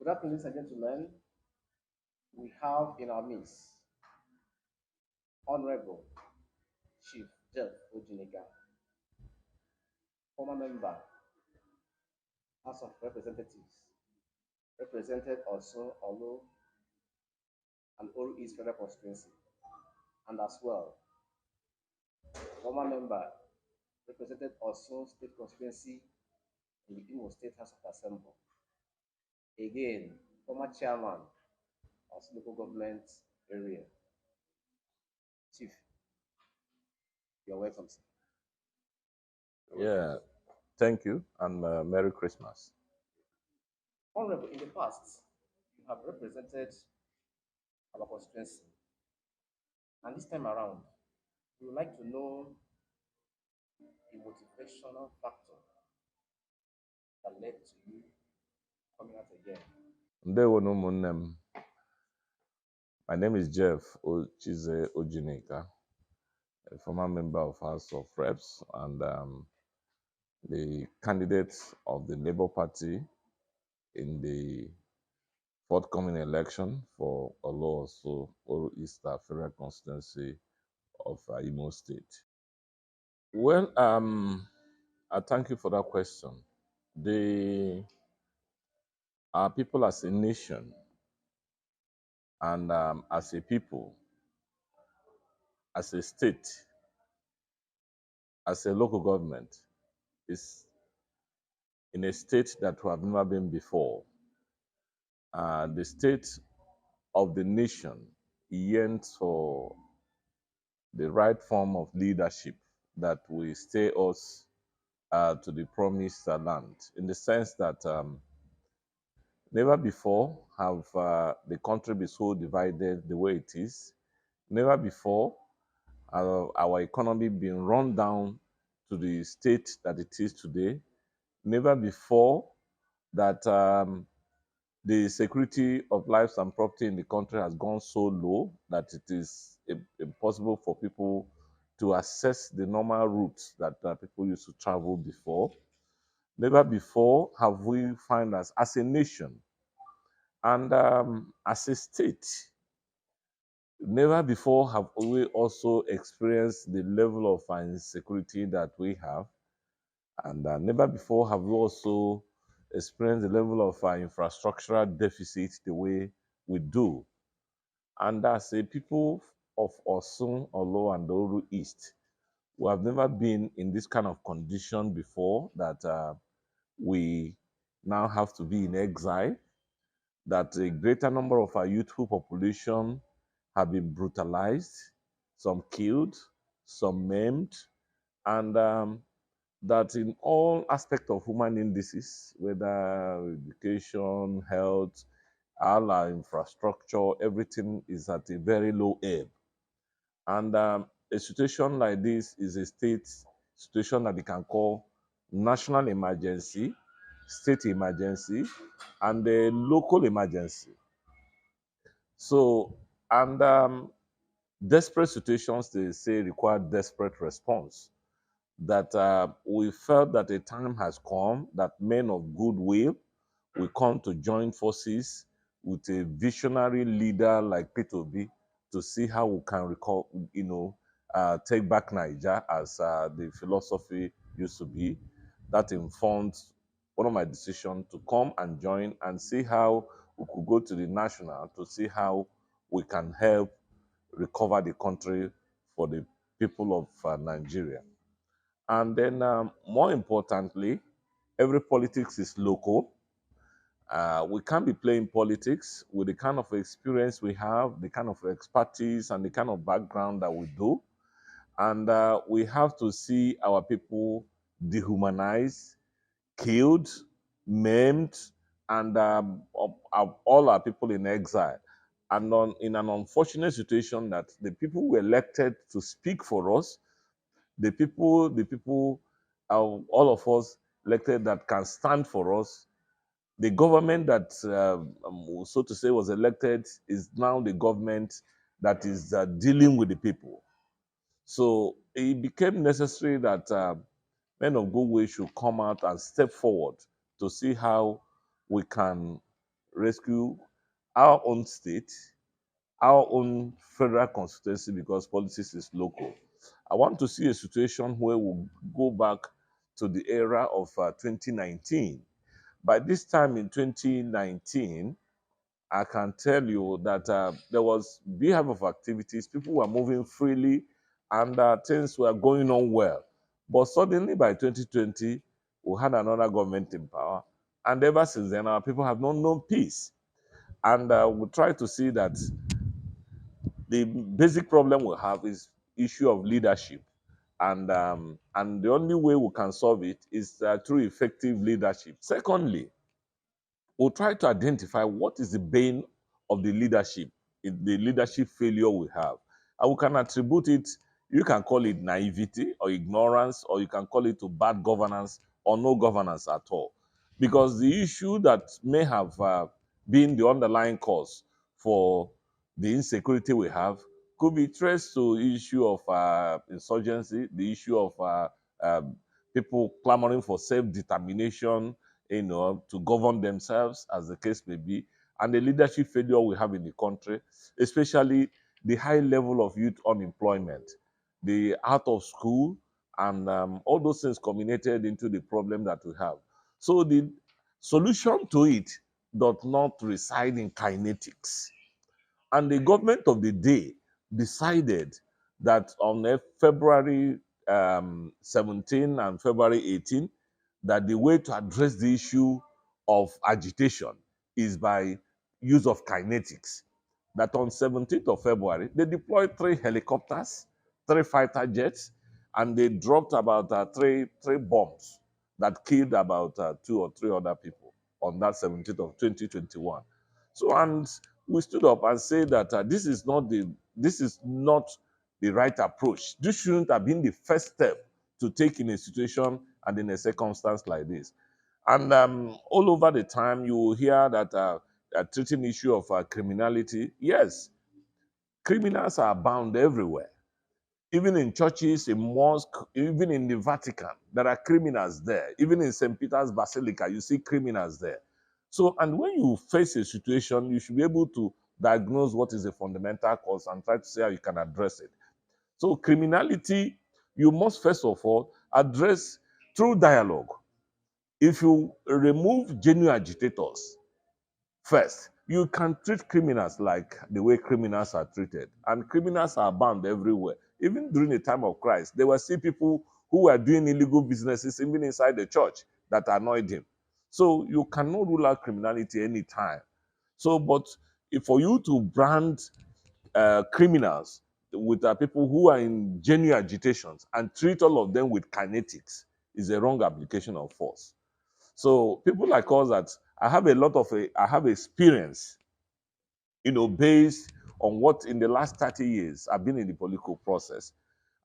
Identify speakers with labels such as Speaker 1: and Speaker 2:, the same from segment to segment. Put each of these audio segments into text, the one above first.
Speaker 1: Good afternoon, ladies and gentlemen. We have in our midst Honorable Chief Geff Ojinika, former member, House of Representatives, represented also Orlu and Orlu East Federal Constituency, and as well, former member, represented also State Constituency in the Imo State House of Assembly. Again, former chairman of local government area. Chief, you're welcome, sir.
Speaker 2: Yeah, thank you, and Merry Christmas.
Speaker 1: Honorable, in the past, you have represented our constituency, and this time around, we would like to know the motivational factor that led to you coming out again.
Speaker 2: Ndewo ụmụnne m. My name is Geff Ojinika, a former member of House of Reps and the candidate of the Labour Party in the forthcoming election for Orlu East Federal Constituency of Imo State. Well, I thank you for that question. Our people as a nation and as a people, as a state, as a local government, is in a state that we have never been before. The state of the nation yearns for the right form of leadership that will stay us to the promised land, in the sense that never before have the country been so divided the way it is. Never before our economy been run down to the state that it is today. Never before that the security of lives and property in the country has gone so low that it is impossible for people to access the normal routes that people used to travel before. Never before have we found us as a nation and as a state. Never before have we also experienced the level of insecurity that we have. And never before have we also experienced the level of infrastructural deficit the way we do. And as a people of Orsu, Orlu, and Orlu East, we have never been in this kind of condition before, that we now have to be in exile, that a greater number of our youthful population have been brutalized, some killed, some maimed, and that in all aspects of human indices, whether education, health, all our infrastructure, everything is at a very low ebb. And a situation like this is a state situation that we can call national emergency, state emergency, and a local emergency. So, and desperate situations, they say, require desperate response. That we felt that a time has come that men of goodwill will come to join forces with a visionary leader like P2B to see how we can take back Niger, as the philosophy used to be. That informed one of my decisions to come and join and see how we could go to the national to see how we can help recover the country for the people of Nigeria. And then, more importantly, every politics is local. We can't be playing politics with the kind of experience we have, the kind of expertise, and the kind of background that we do. And we have to see our people dehumanized, killed, maimed, and all our people in exile. And in an unfortunate situation that the people who were elected to speak for us, the people, all of us elected that can stand for us, the government that, so to say, was elected is now the government that is dealing with the people. So it became necessary that men of goodwill should come out and step forward to see how we can rescue our own state, our own federal constituency because politics is local. I want to see a situation where we'll go back to the era of 2019. By this time in 2019, I can tell you that there was behalf of activities, people were moving freely, and things were going on well. But suddenly by 2020, we had another government in power, and ever since then, our people have not known peace. And we try to see that the basic problem we have is issue of leadership, and the only way we can solve it is through effective leadership. Secondly, we'll try to identify what is the bane of the leadership, the leadership failure we have. And we can attribute it, you can call it naivety or ignorance, or you can call it to bad governance or no governance at all. Because the issue that may have been the underlying cause for the insecurity we have could be traced to the issue of insurgency, the issue of people clamoring for self-determination, to govern themselves, as the case may be, and the leadership failure we have in the country, especially the high level of youth unemployment, the out of school, and all those things culminated into the problem that we have. So the solution to it does not reside in kinetics. And the government of the day decided that on February 17 and February 18, that the way to address the issue of agitation is by use of kinetics. That on 17th of February, they deployed 3 helicopters, 3 fighter jets, and they dropped about three bombs that killed about 2 or 3 other people on that 17th of 2021. So, and we stood up and said that this is not the right approach. This shouldn't have been the first step to take in a situation and in a circumstance like this. And all over the time, you will hear that treating issue of criminality. Yes, criminals are bound everywhere. Even in churches, in mosques, even in the Vatican, there are criminals there. Even in St. Peter's Basilica, you see criminals there. So, and when you face a situation, you should be able to diagnose what is the fundamental cause and try to see how you can address it. So, criminality, you must first of all address through dialogue. If you remove genuine agitators, first, you can treat criminals like the way criminals are treated. And criminals are bound everywhere. Even during the time of Christ, there were still people who were doing illegal businesses, even inside the church, that annoyed him. So you cannot rule out criminality anytime. So, but if for you to brand criminals with people who are in genuine agitations and treat all of them with kinetics is a wrong application of force. So people like us that I have experience, based on what in the last 30 years I've been in the political process.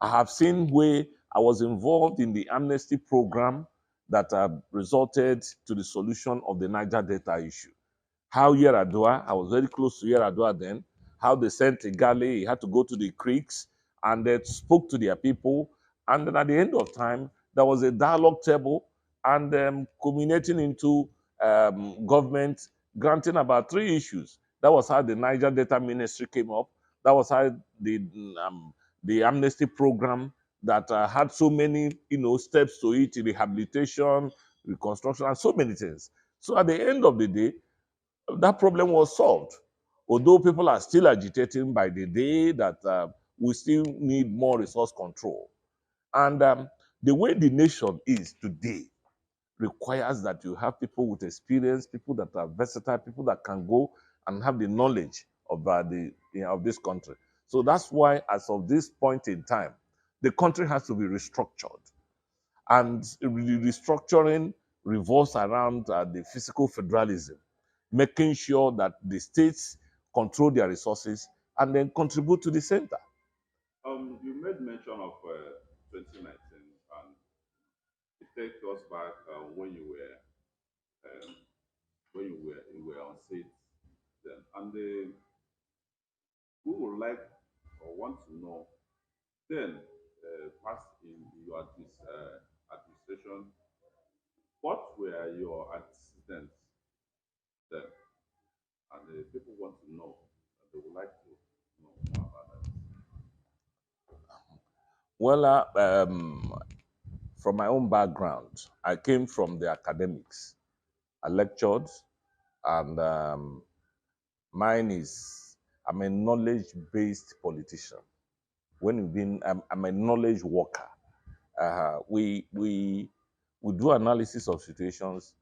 Speaker 2: I have seen where I was involved in the amnesty program that resulted to the solution of the Niger Delta issue. How Yaradua, I was very close to Yaradua then, how they sent a galley, he had to go to the creeks and they spoke to their people. And then at the end of time, there was a dialogue table and culminating into government granting about 3 issues. That was how the Niger Delta Ministry came up. That was how the amnesty program that had so many, steps to it, rehabilitation, reconstruction, and so many things. So at the end of the day, that problem was solved. Although people are still agitating by the day that we still need more resource control. And the way the nation is today requires that you have people with experience, people that are versatile, people that can go and have the knowledge of of this country. So that's why, as of this point in time, the country has to be restructured. And the restructuring revolves around the physical federalism, making sure that the states control their resources and then contribute to the center.
Speaker 3: You made mention of 2019, and it takes us back when you were on seat then, and we would like or want to know then, past in your administration, what were your antecedents then? people want to know, they would like to know more about that.
Speaker 2: Well, from my own background, I came from the academics. I lectured, and mine is I'm a knowledge-based politician. When you've been, I'm a knowledge worker. We do analysis of situations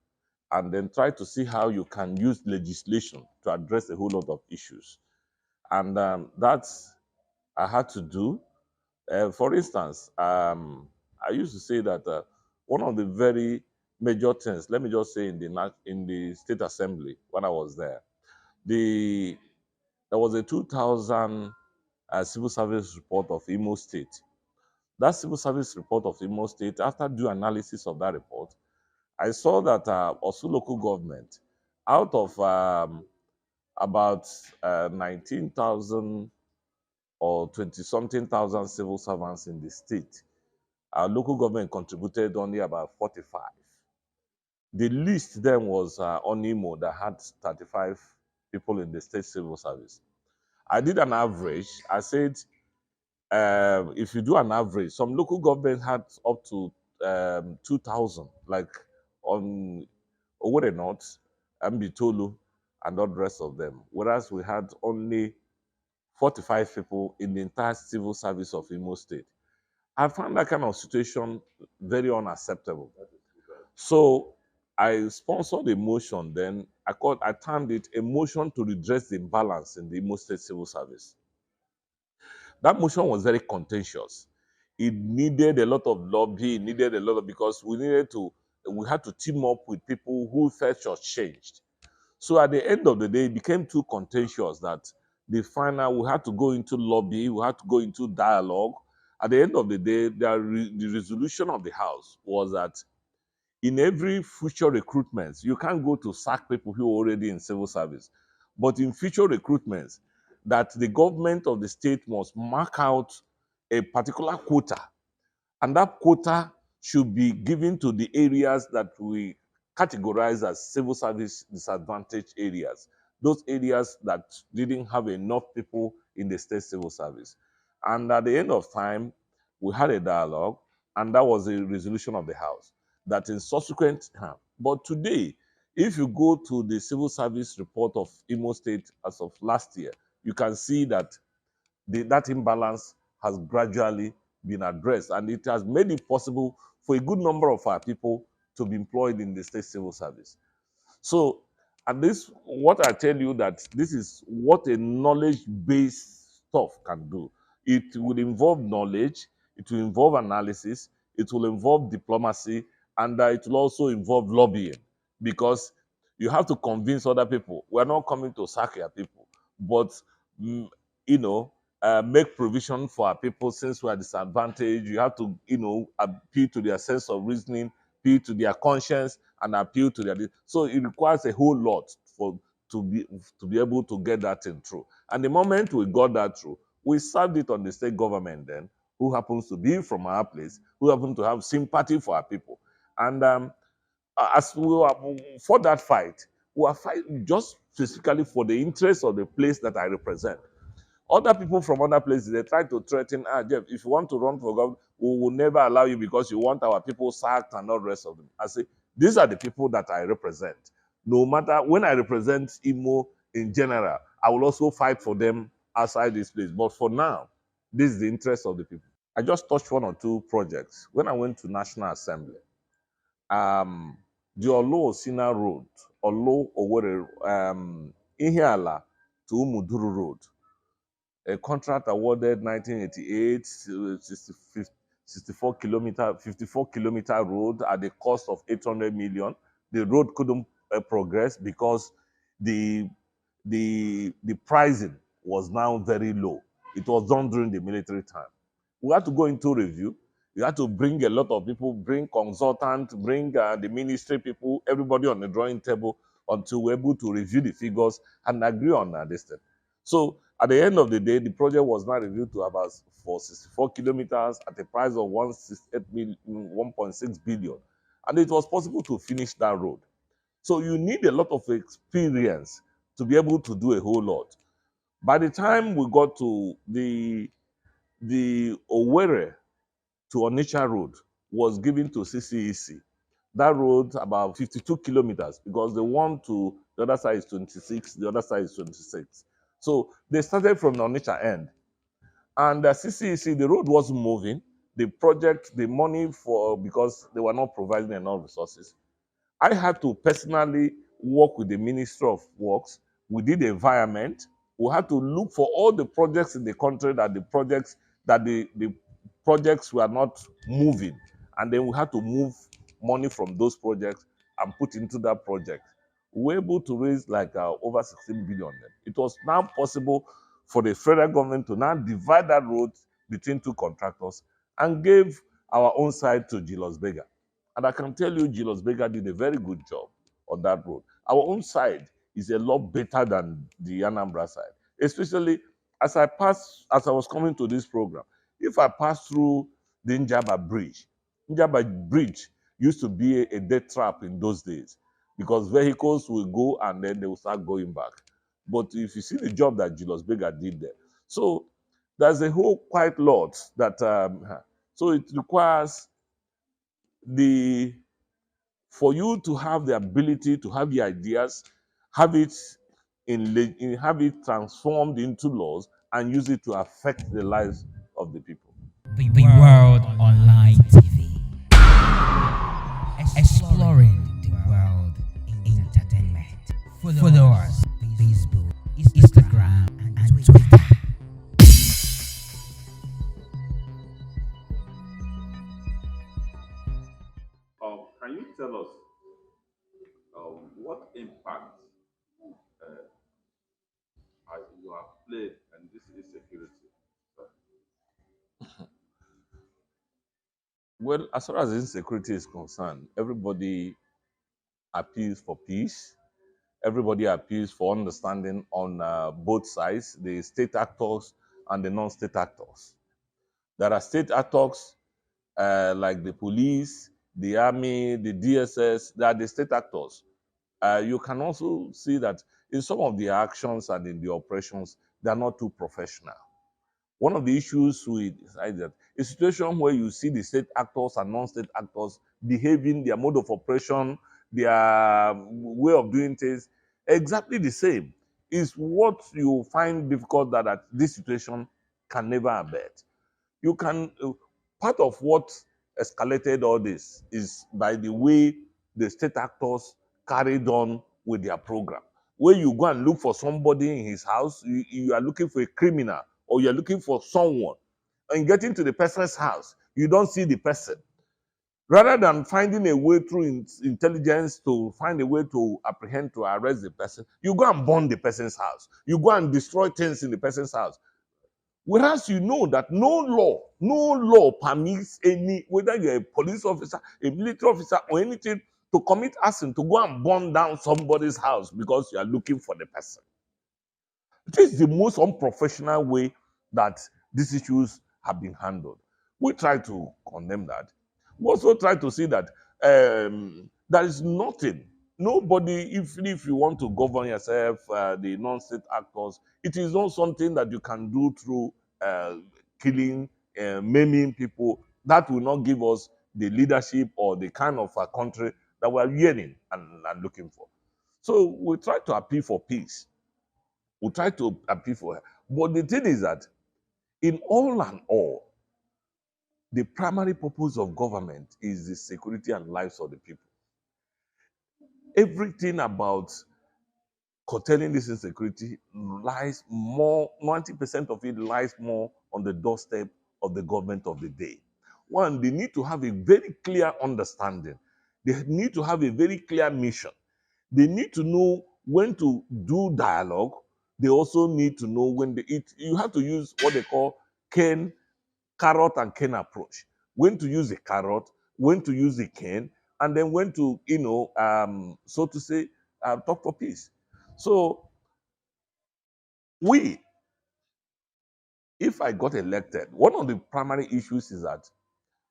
Speaker 2: and then try to see how you can use legislation to address a whole lot of issues. And that's I had to do. For instance, I used to say that one of the very major things, let me just say, in the state assembly when I was there, the there was a 2000 civil service report of Imo State. That civil service report of Imo State, after due analysis of that report, I saw that Orsu local government, out of about 19,000 or 20 something thousand civil servants in the state, our local government contributed only about 45. The least then was Onimo that had 35 people in the state civil service. I did an average. I said, if you do an average, some local government had up to 2,000, like on Owere North, Ambitolu, and all the rest of them. Whereas we had only 45 people in the entire civil service of Imo State. I found that kind of situation very unacceptable. So I sponsored a motion then. I termed it a motion to redress the imbalance in the Imo State Civil Service. That motion was very contentious. It needed a lot of lobby, it needed a lot of, because we had to team up with people who felt was changed. So at the end of the day, it became too contentious that we had to go into lobby, we had to go into dialogue. At the end of the day, the resolution of the House was that in every future recruitments, you can't go to sack people who are already in civil service. But in future recruitments, that the government of the state must mark out a particular quota, and that quota should be given to the areas that we categorize as civil service disadvantaged areas, those areas that didn't have enough people in the state civil service. And at the end of time, we had a dialogue, and that was a resolution of the House that in subsequent time. But today, if you go to the civil service report of Imo State as of last year, you can see that that imbalance has gradually been addressed, and it has made it possible for a good number of our people to be employed in the state civil service. So, and this, what I tell you, that this is what a knowledge-based stuff can do. It will involve knowledge, it will involve analysis, it will involve diplomacy, and it will also involve lobbying, because you have to convince other people. We're not coming to sack your people, but mm, you know, make provision for our people since we are disadvantaged. You have to, appeal to their sense of reasoning, appeal to their conscience, and appeal to their. So it requires a whole lot for to be able to get that thing through. And the moment we got that through, we served it on the state government then, who happens to be from our place, who happen to have sympathy for our people. And as we were for that fight, we are fighting just specifically for the interests of the place that I represent. Other people from other places, they try to threaten, Jeff, if you want to run for government, we will never allow you because you want our people sacked and all the rest of them. I say, these are the people that I represent. No matter when I represent Imo in general, I will also fight for them outside this place. But for now, this is the interest of the people. I just touched one or two projects. When I went to National Assembly, um, the Orlu Osina Road, Orlu Owerri, Ihiala to Umuduru Road, a contract awarded 1988, 54-kilometer road at the cost of 800 million. The road couldn't progress because the the pricing was now very low. It was done during the military time. We had to go into review. You had to bring a lot of people, bring consultants, bring the ministry people, everybody on the drawing table until we're able to review the figures and agree on this thing. So at the end of the day, the project was now reviewed to about for 64 kilometers at a price of 1.6 billion. And it was possible to finish that road. So you need a lot of experience to be able to do a whole lot. By the time we got to the Owerri to Onitsha road was given to CCEC. That road about 52 kilometers because the one to the other side is 26, the other side is 26. So they started from the Onitsha end. And the CCEC, the road wasn't moving. The project, the money for, because they were not providing enough resources. I had to personally work with the Ministry of Works. We did the environment. We had to look for all the projects in the country that the projects were not moving. And then we had to move money from those projects and put into that project. We were able to raise like over 16 billion. It was now possible for the federal government to now divide that road between two contractors and gave our own side to Julius Berger. And I can tell you, Julius Berger did a very good job on that road. Our own side is a lot better than the Anambra side, especially as I was coming to this program. If I pass through the Njaba Bridge used to be a death trap in those days because vehicles will go and then they will start going back. But if you see the job that Julius Berger did there, so there's a whole quite lot that so it requires the for you to have the ability to have the ideas, have it have it transformed into laws and use it to affect the lives of the people.
Speaker 4: The World Online TV, exploring the world entertainment. Follow us Facebook, Instagram, and Twitter.
Speaker 3: Can you tell us what impact you have played in this insecurity?
Speaker 2: Well, as far as insecurity is concerned, everybody appeals for peace. Everybody appeals for understanding on both sides, the state actors and the non-state actors. There are state actors like the police, the army, the DSS. They are the state actors. You can also see that in some of the actions and in the operations, they are not too professional. One of the issues we decided a situation where you see the state actors and non-state actors behaving, their mode of operation, their way of doing things exactly the same is what you find difficult that this situation can never abet. You can part of what escalated all this is by the way the state actors carried on with their program. Where you go and look for somebody in his house, you are looking for a criminal or you're looking for someone, and getting to the person's house, you don't see the person. Rather than finding a way through intelligence to find a way to apprehend, to arrest the person, you go and burn the person's house. You go and destroy things in the person's house. Whereas you know that no law permits any, whether you're a police officer, a military officer, or anything, to commit arson, to go and burn down somebody's house because you are looking for the person. This is the most unprofessional way that these issues have been handled. We try to condemn that. We also try to see that there is nothing, nobody, even if you want to govern yourself, the non-state actors, it is not something that you can do through uh, killing, maiming people. That will not give us the leadership or the kind of country that we are yearning and looking for. So we try to appeal for peace. We try to appeal for her. But the thing is that in all and all, the primary purpose of government is the security and lives of the people. Everything about curtailing this insecurity lies more, 90% of it lies more on the doorstep of the government of the day. One, they need to have a very clear understanding. They need to have a very clear mission. They need to know when to do dialogue. They also need to know when they eat. You have to use what they call carrot and cane approach. When to use the carrot, when to use the cane, and then when to, so to say, talk for peace. So we, if I got elected, one of the primary issues is that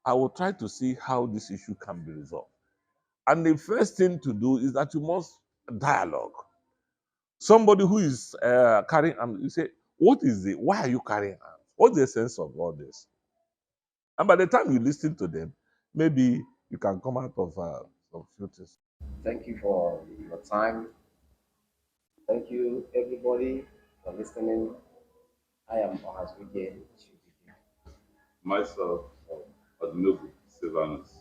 Speaker 2: I will try to see how this issue can be resolved. And the first thing to do is that you must dialogue. Somebody who is carrying arms, you say, what is it? Why are you carrying arms? What's the sense of all this? And by the time you listen to them, maybe you can come out of some few things.
Speaker 1: Thank you for your time. Thank you, everybody, for listening. I am Orsu LGA.
Speaker 3: Myself, Odinobu Sylvanus.